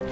When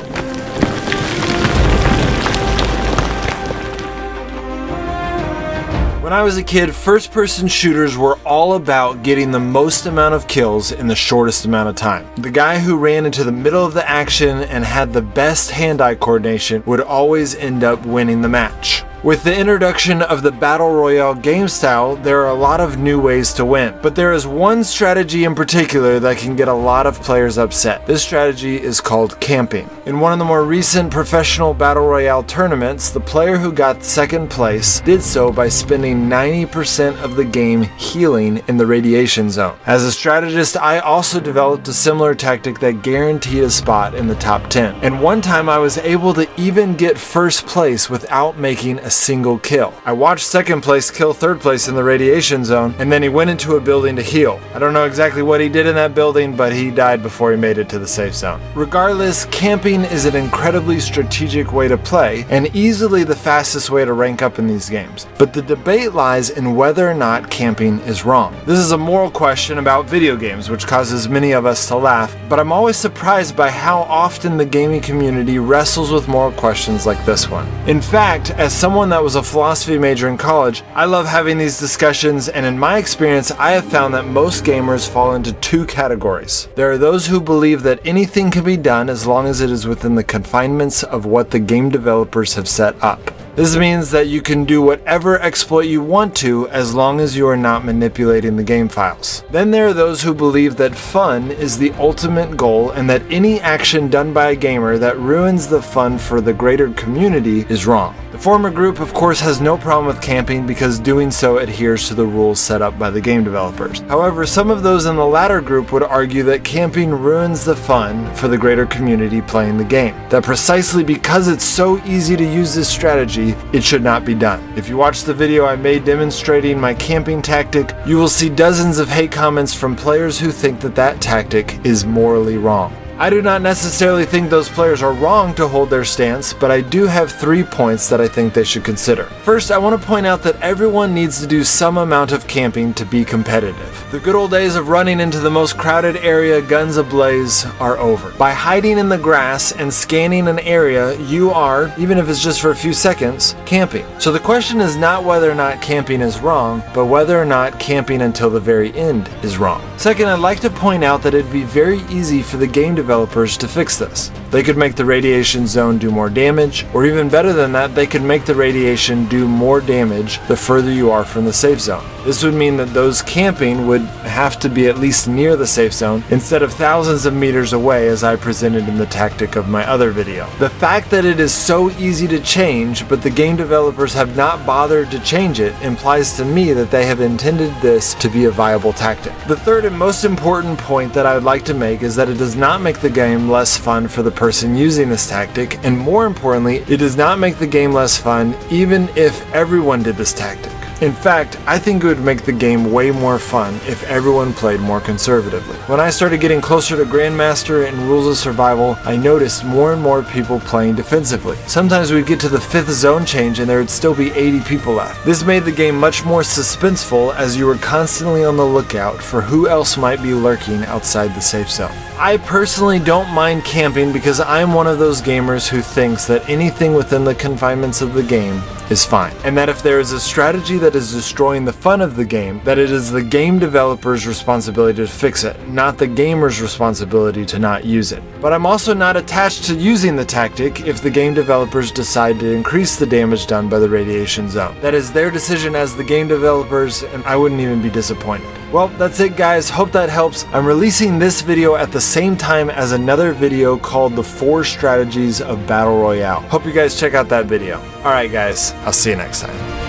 I was a kid, first-person shooters were all about getting the most amount of kills in the shortest amount of time. The guy who ran into the middle of the action and had the best hand-eye coordination would always end up winning the match. With the introduction of the Battle Royale game style, there are a lot of new ways to win, but there is one strategy in particular that can get a lot of players upset. This strategy is called camping. In one of the more recent professional Battle Royale tournaments, the player who got second place did so by spending 90% of the game healing in the radiation zone. As a strategist, I also developed a similar tactic that guaranteed a spot in the top 10. And one time I was able to even get first place without making a single kill. I watched second place kill third place in the radiation zone, and then he went into a building to heal. I don't know exactly what he did in that building, but he died before he made it to the safe zone. Regardless, camping is an incredibly strategic way to play, and easily the fastest way to rank up in these games. But the debate lies in whether or not camping is wrong. This is a moral question about video games, which causes many of us to laugh, but I'm always surprised by how often the gaming community wrestles with moral questions like this one. In fact, as someone that was a philosophy major in college, I love having these discussions, and in my experience, I have found that most gamers fall into two categories. There are those who believe that anything can be done as long as it is within the confinements of what the game developers have set up. This means that you can do whatever exploit you want to as long as you are not manipulating the game files. Then there are those who believe that fun is the ultimate goal and that any action done by a gamer that ruins the fun for the greater community is wrong. The former group, of course, has no problem with camping because doing so adheres to the rules set up by the game developers. However, some of those in the latter group would argue that camping ruins the fun for the greater community playing the game. That precisely because it's so easy to use this strategy, it should not be done. If you watch the video I made demonstrating my camping tactic, you will see dozens of hate comments from players who think that that tactic is morally wrong. I do not necessarily think those players are wrong to hold their stance, but I do have 3 points that I think they should consider. First, I want to point out that everyone needs to do some amount of camping to be competitive. The good old days of running into the most crowded area guns ablaze are over. By hiding in the grass and scanning an area, you are, even if it's just for a few seconds, camping. So the question is not whether or not camping is wrong, but whether or not camping until the very end is wrong. Second, I'd like to point out that it'd be very easy for the game developers to fix this. They could make the radiation zone do more damage, or even better than that, they could make the radiation do more damage the further you are from the safe zone. This would mean that those camping would have to be at least near the safe zone instead of thousands of meters away as I presented in the tactic of my other video. The fact that it is so easy to change, but the game developers have not bothered to change it, implies to me that they have intended this to be a viable tactic. The third and most important point that I would like to make is that it does not make the game less fun for the person using this tactic, and more importantly, it does not make the game less fun even if everyone did this tactic. In fact, I think it would make the game way more fun if everyone played more conservatively. When I started getting closer to Grandmaster and Rules of Survival, I noticed more and more people playing defensively. Sometimes we'd get to the 5th zone change and there would still be 80 people left. This made the game much more suspenseful as you were constantly on the lookout for who else might be lurking outside the safe zone. I personally don't mind camping because I'm one of those gamers who thinks that anything within the confinements of the game is fine, and that if there is a strategy that is destroying the fun of the game, that it is the game developer's responsibility to fix it, not the gamer's responsibility to not use it. But I'm also not attached to using the tactic if the game developers decide to increase the damage done by the radiation zone. That is their decision as the game developers, and I wouldn't even be disappointed. Well, that's it guys, hope that helps. I'm releasing this video at the same time as another video called The 4 Strategies of Battle Royale. Hope you guys check out that video. Alright guys, I'll see you next time.